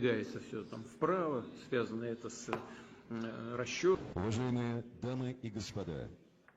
Двигается все там вправо, связано это с расчетом. Уважаемые дамы и господа,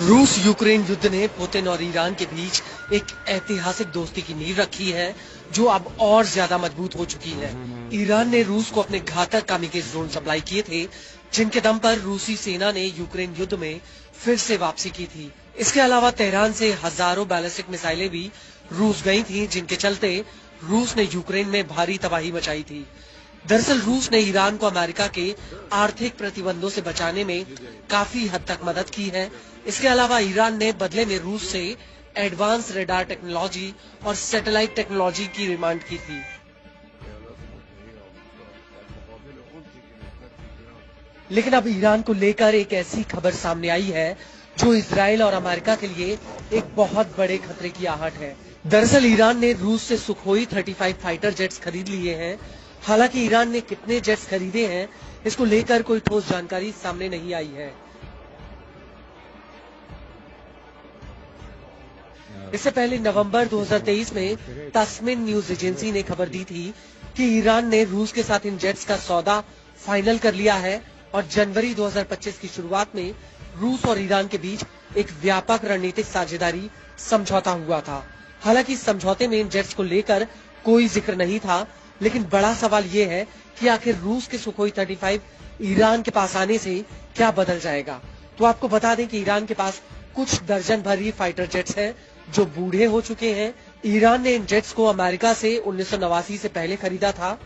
रूस यूक्रेन युद्ध ने पुतिन और ईरान के बीच एक ऐतिहासिक दोस्ती की नींव रखी है जो अब और ज्यादा मजबूत हो चुकी है। ईरान ने रूस को अपने घातक कामिकेज ड्रोन सप्लाई किए थे, जिनके दम पर रूसी सेना ने यूक्रेन युद्ध में फिर से वापसी की थी। इसके अलावा तेहरान से हजारों बैलिस्टिक मिसाइलें भी रूस गई थी, जिनके चलते रूस ने यूक्रेन में भारी तबाही मचाई थी। दरअसल रूस ने ईरान को अमेरिका के आर्थिक प्रतिबंधों से बचाने में काफी हद तक मदद की है। इसके अलावा ईरान ने बदले में रूस से एडवांस रेडार टेक्नोलॉजी और सैटेलाइट टेक्नोलॉजी की डिमांड की थी। लेकिन अब ईरान को लेकर एक ऐसी खबर सामने आई है जो इजराइल और अमेरिका के लिए एक बहुत बड़े खतरे की आहट है। दरअसल ईरान ने रूस से सुखोई 35 फाइटर जेट्स खरीद लिए हैं। हालांकि ईरान ने कितने जेट्स खरीदे हैं, इसको लेकर कोई ठोस जानकारी सामने नहीं आई है। इससे पहले नवंबर 2023 में तस्मिन न्यूज एजेंसी ने खबर दी थी कि ईरान ने रूस के साथ इन जेट्स का सौदा फाइनल कर लिया है और जनवरी 2025 की शुरुआत में रूस और ईरान के बीच एक व्यापक रणनीतिक साझेदारी समझौता हुआ था। हालांकि इस समझौते में इन जेट्स को लेकर कोई जिक्र नहीं था, लेकिन बड़ा सवाल ये है कि आखिर रूस के सुखोई 35 ईरान के पास आने से क्या बदल जाएगा। तो आपको बता दें कि ईरान के पास कुछ दर्जन भर फाइटर जेट्स हैं जो बूढ़े हो चुके हैं। ईरान ने इन जेट्स को अमेरिका से 1989 से पहले खरीदा था,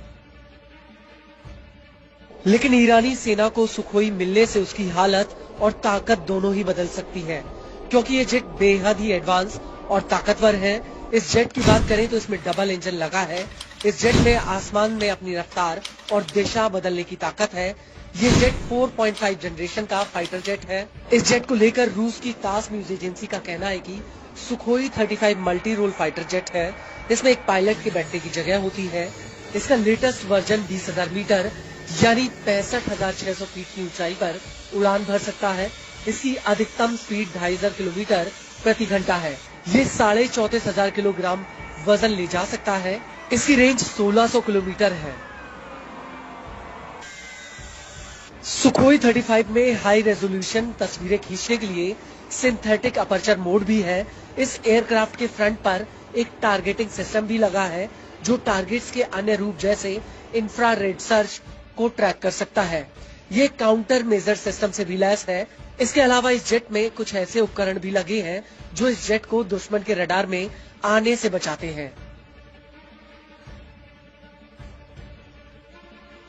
लेकिन ईरानी सेना को सुखोई मिलने से उसकी हालत और ताकत दोनों ही बदल सकती है, क्योंकि ये जेट बेहद ही एडवांस और ताकतवर है। इस जेट की बात करें तो इसमें डबल इंजन लगा है। इस जेट में आसमान में अपनी रफ्तार और दिशा बदलने की ताकत है। ये जेट 4.5 जनरेशन का फाइटर जेट है। इस जेट को लेकर रूस की तास न्यूज एजेंसी का कहना है कि Sukhoi 35 multi role fighter jet है। इसमें एक पायलट के बैठने की जगह होती है। इसका लेटेस्ट वर्जन 20,000 मीटर यानी 65,600 फीट की ऊंचाई पर उड़ान भर सकता है। इसकी अधिकतम स्पीड 2,500 किलोमीटर प्रति घंटा है। ये 34,500 किलोग्राम वजन ले जा सकता है। इसकी रेंज 1600 किलोमीटर है। सुखोई 35 में हाई रेजोल्यूशन तस्वीरें खींचने के लिए सिंथेटिक अपर्चर मोड भी है। इस एयरक्राफ्ट के फ्रंट पर एक टारगेटिंग सिस्टम भी लगा है जो टारगेट्स के अन्य रूप जैसे इंफ्रारेड सर्च को ट्रैक कर सकता है। ये काउंटर मेजर सिस्टम से भी लैस है। इसके अलावा इस जेट में कुछ ऐसे उपकरण भी लगे हैं जो इस जेट को दुश्मन के रडार में आने से बचाते हैं।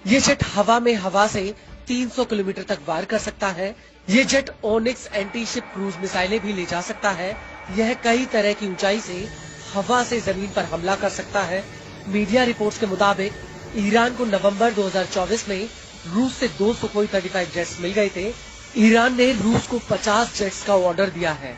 ये जेट हवा में हवा से 300 किलोमीटर तक वार कर सकता है। ये jet onyx anti ship cruise मिसाइलें भी ले जा सकता है। यह कई तरह की ऊंचाई से हवा से जमीन पर हमला कर सकता है। मीडिया रिपोर्ट्स के मुताबिक ईरान को नवंबर 2024 में रूस से 2 सुखोई 35 जेट्स मिल गए थे। ईरान ने रूस को 50 जेट्स का ऑर्डर दिया है।